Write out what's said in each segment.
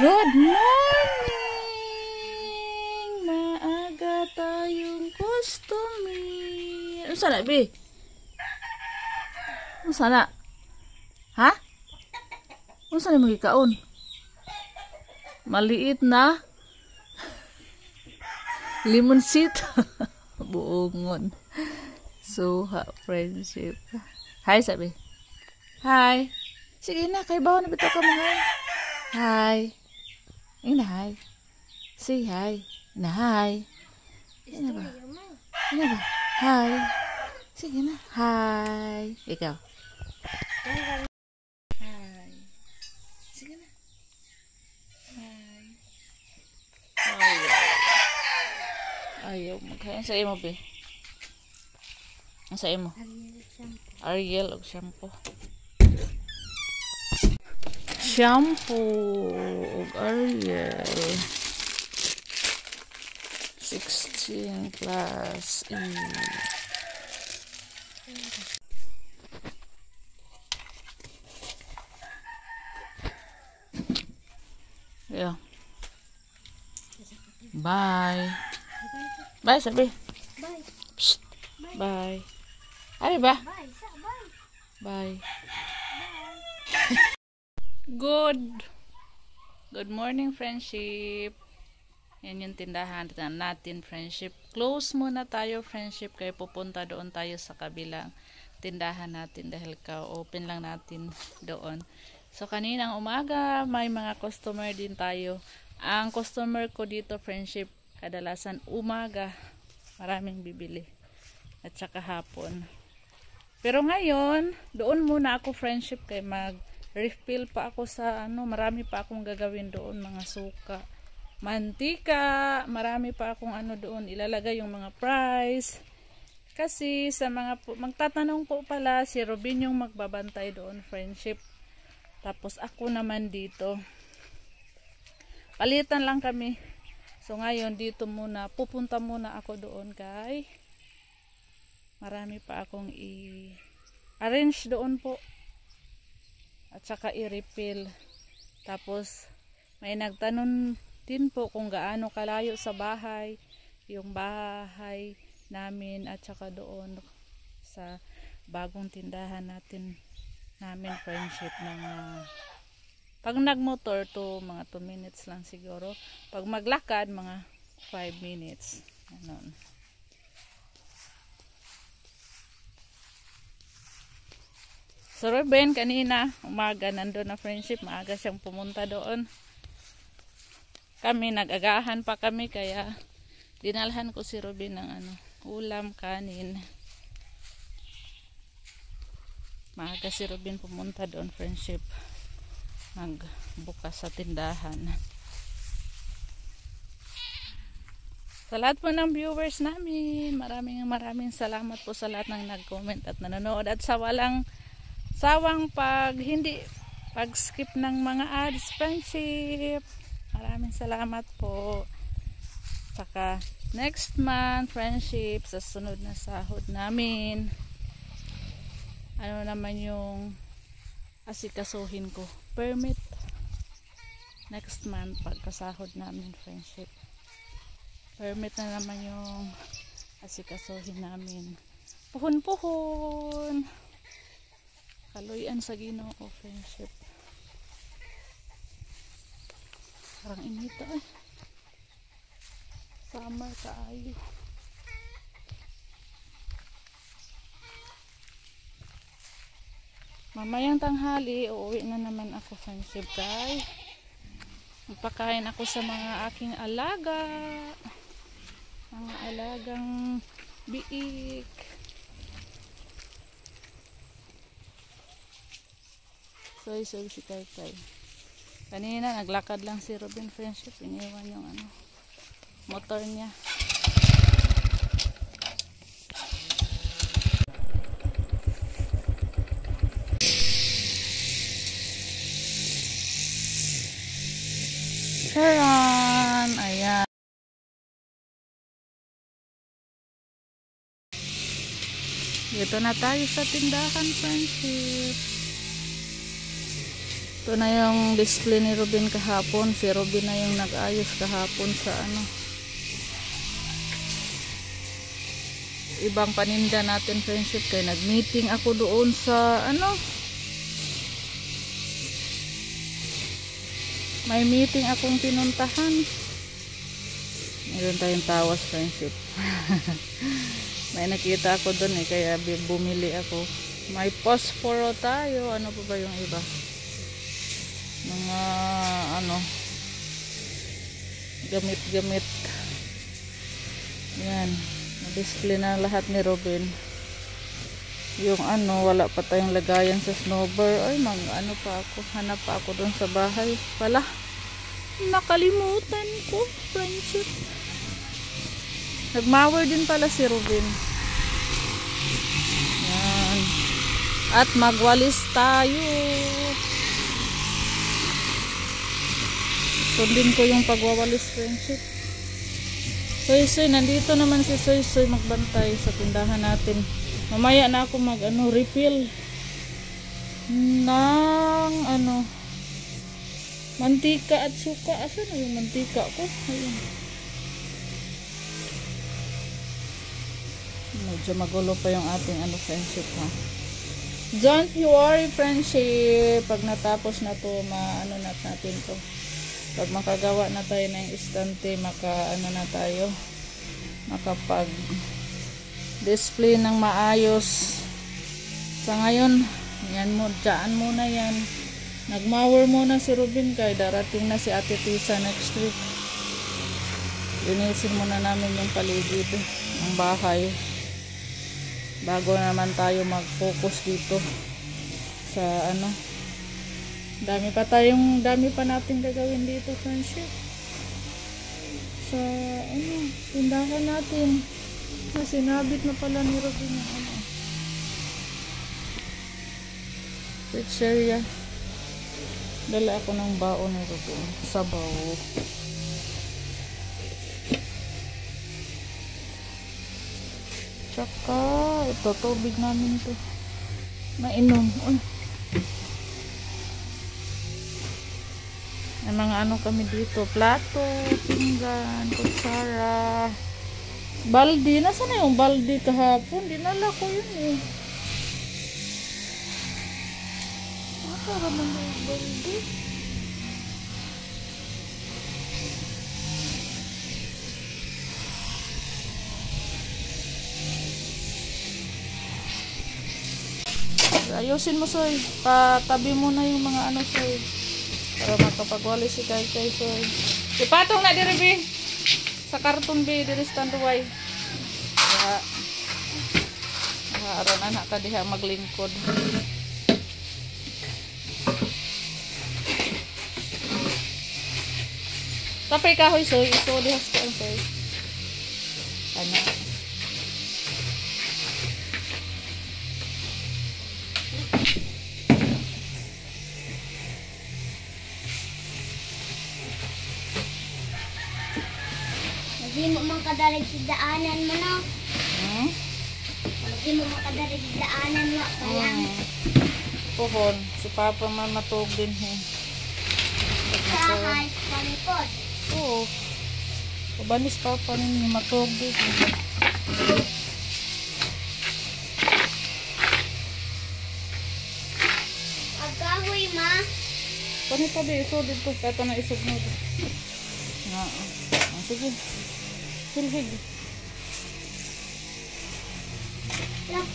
Good morning! Maaga tayong customer. Ano sana, Bi? Ano sana? Ha? Ano sana yung magkikaon? Maliit na lemon seed. Buongon. Suha, friendship. Hi, sabi. Hi. Sige na, kay bawa na bito ka mga. Hi. Ina, hi. Say hi. Ina, hi. Ina ba? Ina ba? Hi. Sige na. Hi. Ikaw. Hi. Sige na. Hi. Ayaw magkain sa imo, be. Ang sa imo? Ariel og shampoo. Shampoo og Ariel. 16 plus E. Yeah. Bye. Bye, sabi. Bye. Psst. Bye. Ari ba? Bye. Bye. Good morning, friendship. Yan yung tindahan natin, friendship. Close muna tayo, friendship, kaya pupunta doon tayo sa kabilang tindahan natin dahil ka-open lang natin doon. So, kaninang umaga, may mga customer din tayo. Ang customer ko dito, friendship, kadalasan umaga, maraming bibili. At saka hapon. Pero ngayon, doon muna ako, friendship, kay mag-refill pa ako sa marami pa akong gagawin doon, mga suka, mantika, marami pa akong doon ilalagay yung mga price. Kasi sa mga magtatanong po pala, si Robin yung magbabantay doon, friendship. Tapos ako naman dito. Palitan lang kami. So ngayon dito muna, pupunta muna ako doon kay marami pa akong i-arrange doon po. At saka i-refill. Tapos may nagtanong din po kung gaano kalayo sa bahay, yung bahay namin at saka doon sa bagong tindahan namin, friendship, pag nagmotor to mga 2 minutes lang siguro, pag maglakad mga 5 minutes. Ganon. So Ruben kanina umaga nandun na, friendship, maaga siyang pumunta doon. Kami nag-agahan pa kami kaya dinalhan ko si Ruben ng ulam, kanin. Maaga si Ruben pumunta doon, friendship, magbukas sa tindahan. Sa lahat po ng viewers namin, maraming salamat po sa lahat ng nag-comment at nanonood at sa walang sawang pag-skip ng mga ads, friendship. Maraming salamat po. Saka next month, friendship, sa sunod na sahod namin, naman yung asikasuhin ko, permit. Next month, pagkasahod namin, friendship, permit na naman yung asikasuhin namin. Puhon kaluyan sa Ginoo ko, friendship. Parang inita summer kaayo. Mamayang tanghali uuwi na naman ako, friendship, guys. Magpakain ako sa mga aking alaga, mga alagang biik. Soy si Kai. Kanina naglakad lang si Robin, friendship, iniwan yung motor niya. Charan, ayan. Dito na tayo sa tindahan, friendship. Ito na yung display ni Robin kahapon. Si Robin na yung nag-ayos kahapon sa ano, ibang paninda natin, friendship. Kaya nag-meeting ako doon sa ano, may meeting akong pinuntahan. Meron tayong tawas, friendship. May nakita ako doon eh, kaya bumili ako. May posporo tayo. Ano pa ba yung iba? Mga ano, gamit-gamit. Yan, na-display na lahat ni Robin. Yung ano, wala pa tayong lagayan sa snowbird. Ay, ano pa ako, hanap pa ako doon sa bahay pala. Nakalimutan ko, friendship. Nagmower din pala si Robin. Yan. At magwalis tayo. Sundin ko yung pagwawalis, friendship. Soy, nandito naman si Soy magbantay sa tindahan natin. Mamaya na ako refill ng ano, mantika at suka. Asan na yung mantika ko? Ayun. Medyo magulo pa yung ating ano, friendship, ha. Don't you worry, friendship. Pag natapos na to, ano natin to. Pag makagawa na tayo ng istante, ano na tayo, makapag display ng maayos. Sa ngayon, yan mo, dyan muna yan. Nagmower muna si Robin kay darating na si Ate Tisa next week. Linisin muna namin yung paligid ng bahay bago naman tayo mag-focus dito sa ano. Dami pa natin gagawin dito, friendship. Sa ano, tindahan natin. Sinabit na pala ni Robin yung ano, pizzeria. Dala ako ng baon ni Robin, sabaw. Tsaka ito, tubig namin to mainom. Uy, may mga ano kami dito, plato, pinggan, kutsara, baldi. Nasaan na yung baldi kahapon? Dinala ko yun eh. Nasaan naman yung baldi? Ayusin mo, Soy. Patabi mo na yung mga ano, Soy, para makapagwali si Kai, Soy. Ipatong na diri, Bi. Sa karton, Bi, diri standuway. Kaya aron anak ka diha maglingkod. Tapay kahoy, Soy. Ito diha sa Soy. Ano? Hindi mo makadarig sa daanan mo, no? Hindi mo makadarig sa daanan mo. Pohon. Si Papa man matug din, he. Sahay, palipot. Oo. Pabanis Papa ninyo matug din. Agkahoy, ma. Panito di, iso dito. Kato na isog mo. Nga. Sige. Silhig. Look.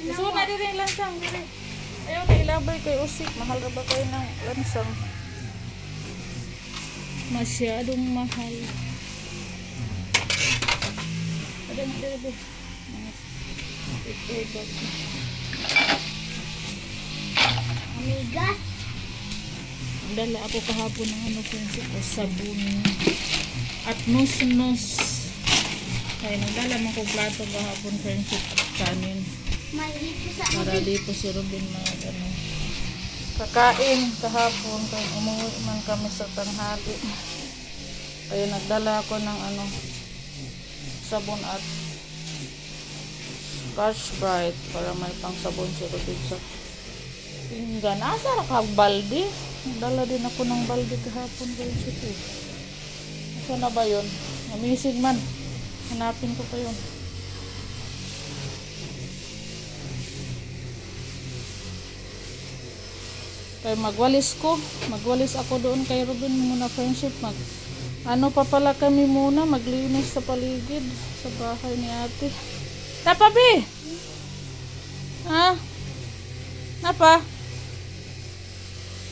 Iso na din yung lansang. Ayaw na ilabay kay Usik. Mahal na ba kayo ng lansang? Masyadong mahal. Ada nga dito. Amigas. Dala ako kahapon ng ano, friendship, o sabon at nus-nus. Kaya nagdala mo ko plato kahapon, friendship, at kanin. May dito sa Para dito si Robin ano, kakain kahapon kaya umuwi man kami sa tanghali. Kaya nagdala ako ng sabon at Scotch Brite para may pang sabon si Rodin sa pinggan. Asa ra kag balde? Nagdala din ako ng balde kahapon ko yung city. Asa na ba yun? Namisig man. Hanapin ko pa yun. Kaya magwalis ako doon kay Ruben muna friendship. Ano pa pala kami muna, maglinis sa paligid sa bahay ni ate. Tapabi! Ha? Napa?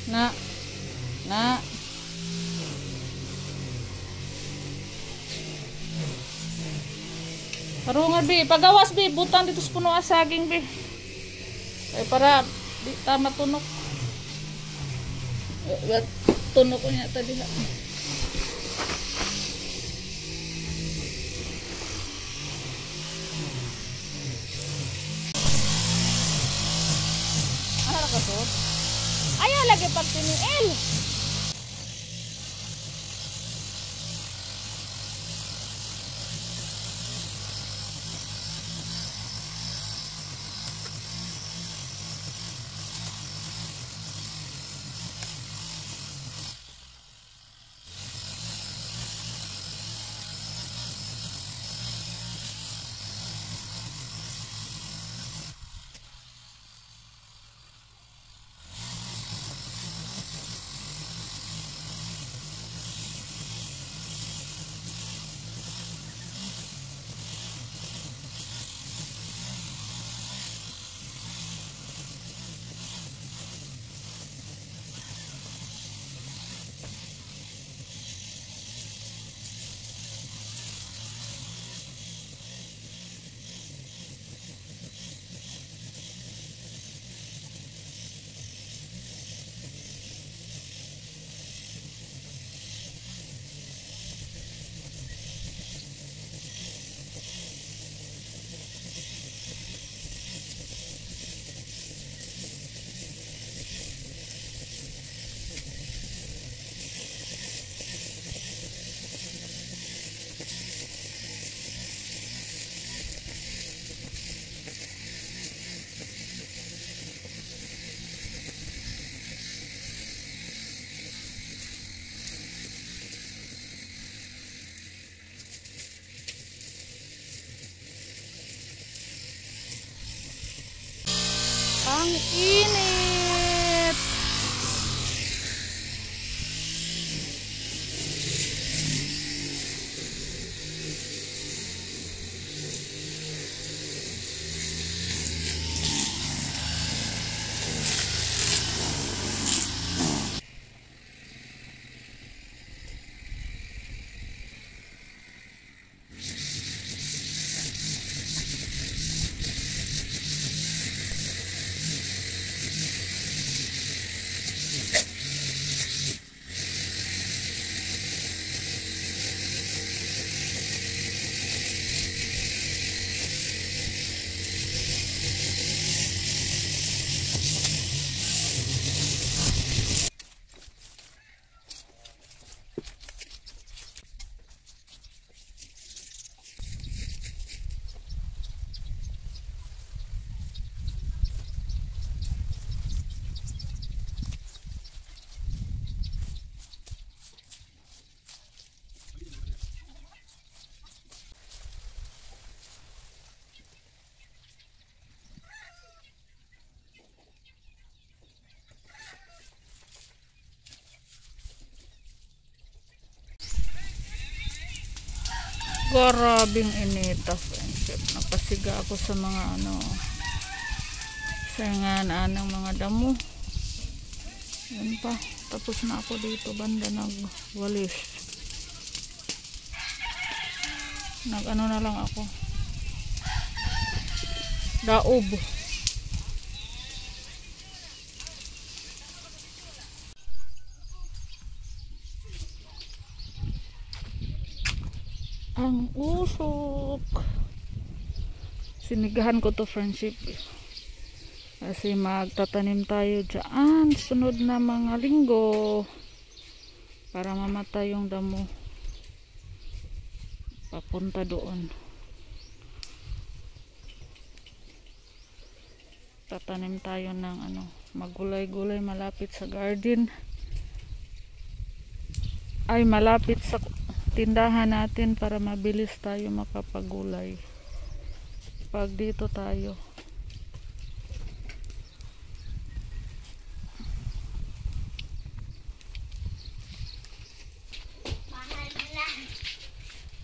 Na. Parungan bi, pagawas bi, butang dito sa puno asaging bi. Kaya para di tama tunok. Tunok ko niya tadi ha. Ano ka to? Ayaw lagi pag tiniil. Ang init. Grabing inita friendship. Napasiga ako sa mga sayangan ng mga damo. Yan pa. Tapos na ako dito banda nagwalis. Na lang ako. Daob. Ang usok. Sinigahan ko to friendship. Kasi magtatanim tayo dyan sunod na mga linggo para mamatay yung damo. papunta doon. Tatanim tayo ng magulay-gulay malapit sa garden. Ay, malapit sa tindahan natin para mabilis tayo makapagulay. Pag dito tayo.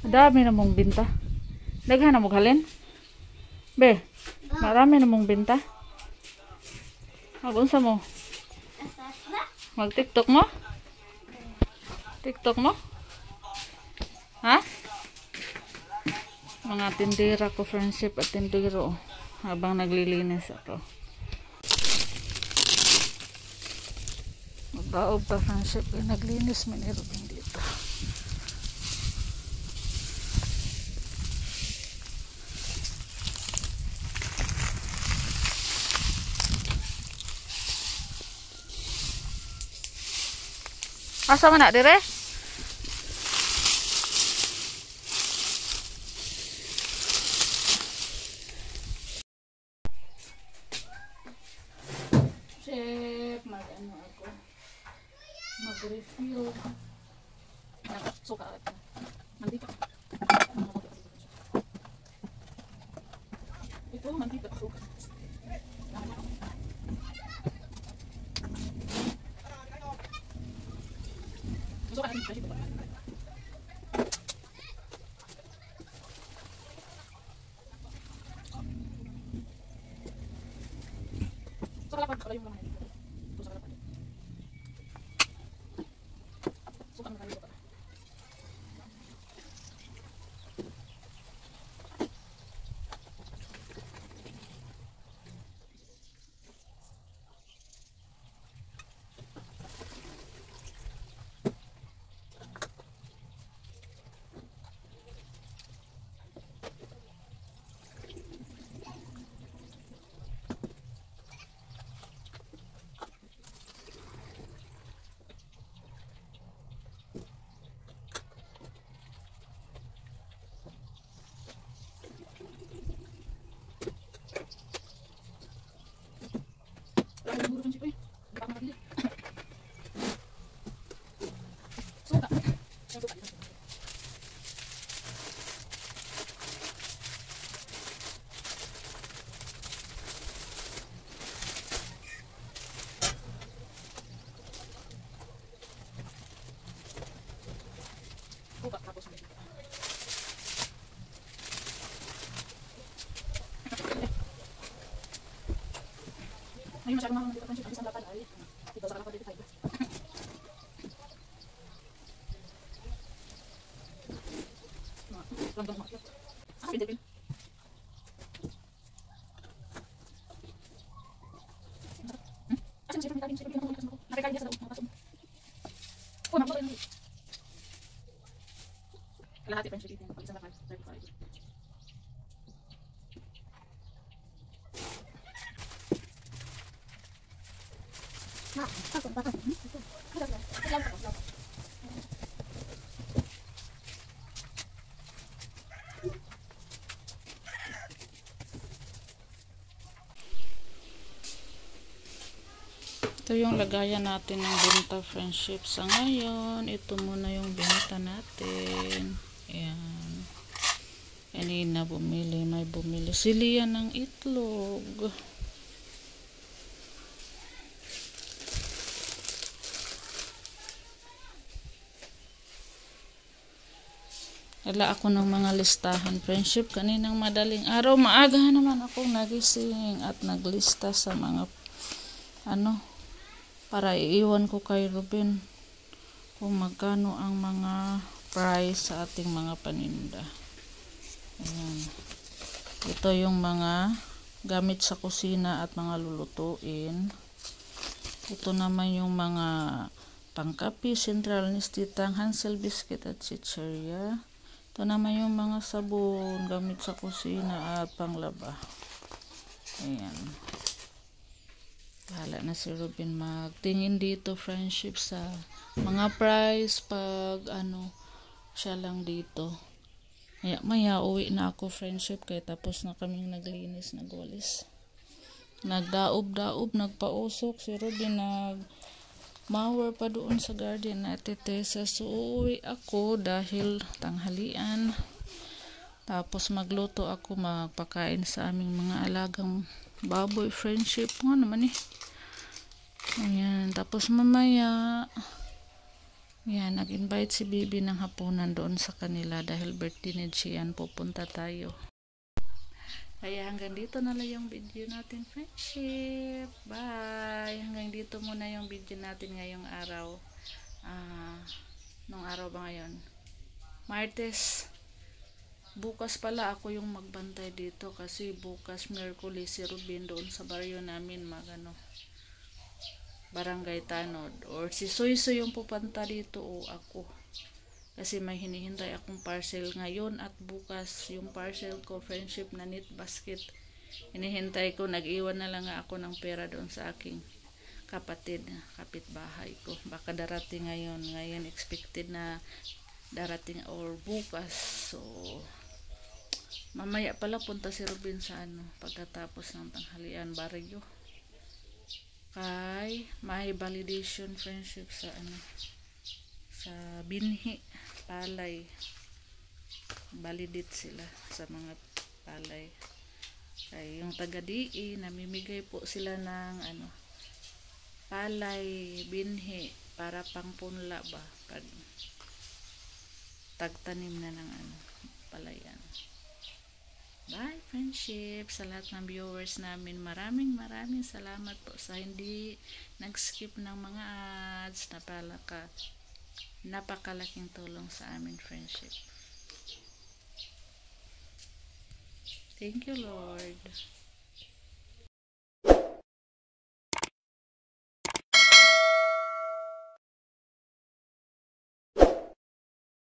Dami na mong binta. Daghan na mong halin? Be, marami na mong binta. Magunsa mo? Mag-TikTok mo? TikTok mo? Ha? Mga tindera ko, friendship at tindero. Habang naglilinis ako. Magbaog pa, friendship. Naglinis man Robin dito. Asa man na dire? Chef, ako. Mag-refill. Suka. Mantika. Ito, mantika. Suka. Suka natin kasi ito. Suka lapad. Suka yung laman. Suka lapad. Suka ang kaya. Ay, masyadong mahal dito friendship. Ang isang dapat ay ito sa kalapad dito tayo. Random market. Pinipin. Asan siya pinipin? Siya pinipin ako. Nakikaya sa daw. Makasum. Oh, nakuha rin. Kalahati friendship dito. Ang isang dapat. 35. Ito yung lagayan natin ng binta friendship sa ngayon. Ito muna yung binta natin. Ayan. Kanina may bumili sila ng itlog. Wala ako ng mga listahan friendship. Kaninang madaling araw, maaga naman ako nagising at naglista sa mga para iiwan ko kay Ruben kung magkano ang mga price sa ating mga paninda. Ayan. Ito yung mga gamit sa kusina at mga lulutuin. Ito naman yung mga pangkapi, Central Nistitang, Hansel Biscuit at Chicheria. Ito naman yung mga sabon, gamit sa kusina at panglaba. Ayan. Bahala na si Ruben magtingin dito friendship sa mga price pag siya lang dito. Maya uwi na ako friendship kay tapos na kaming naglinis, nagwalis. Nagdaob-daob, nagpausok. Si Ruby mower pa doon sa garden na Tessa. So uwi ako dahil tanghalian. Tapos magluto ako, magpakain sa aming mga alagang baboy friendship. Nga naman eh. Ayan. Tapos mamaya, yan, nag-invite si Bibi ng hapunan doon sa kanila dahil birthday ni Gian. Pupunta tayo. Kaya hanggang dito na lang yung video natin friendship. Bye! Hanggang dito muna yung video natin ngayong araw. Nung araw ba ngayon? Martes. Bukas pala ako yung magbantay dito kasi bukas Miyerkules si Rubin doon sa baryo namin Barangay Tanod. Or si Soyso yung pupunta dito o ako. Kasi may hinihintay akong parcel ngayon at bukas yung parcel ko friendship na knit basket. Hinihintay ko, nag-iwan na lang ako ng pera doon sa aking kapitbahay ko. Baka darating ngayon. Ngayon expected na darating or bukas. So, mamaya pala punta si Rubin sa pagkatapos ng tanghalian baryo. Kay may validation friendship sa sa binhi palay, validate sila sa mga palay. Kay yung taga-DE namimigay po sila ng palay binhi para pangpunla ba pag tagtanim na ng palayan. Bye friendship, sa lahat ng viewers namin, maraming salamat po sa hindi nag-skip ng mga ads. Napakalaking tulong sa amin friendship. Thank you Lord.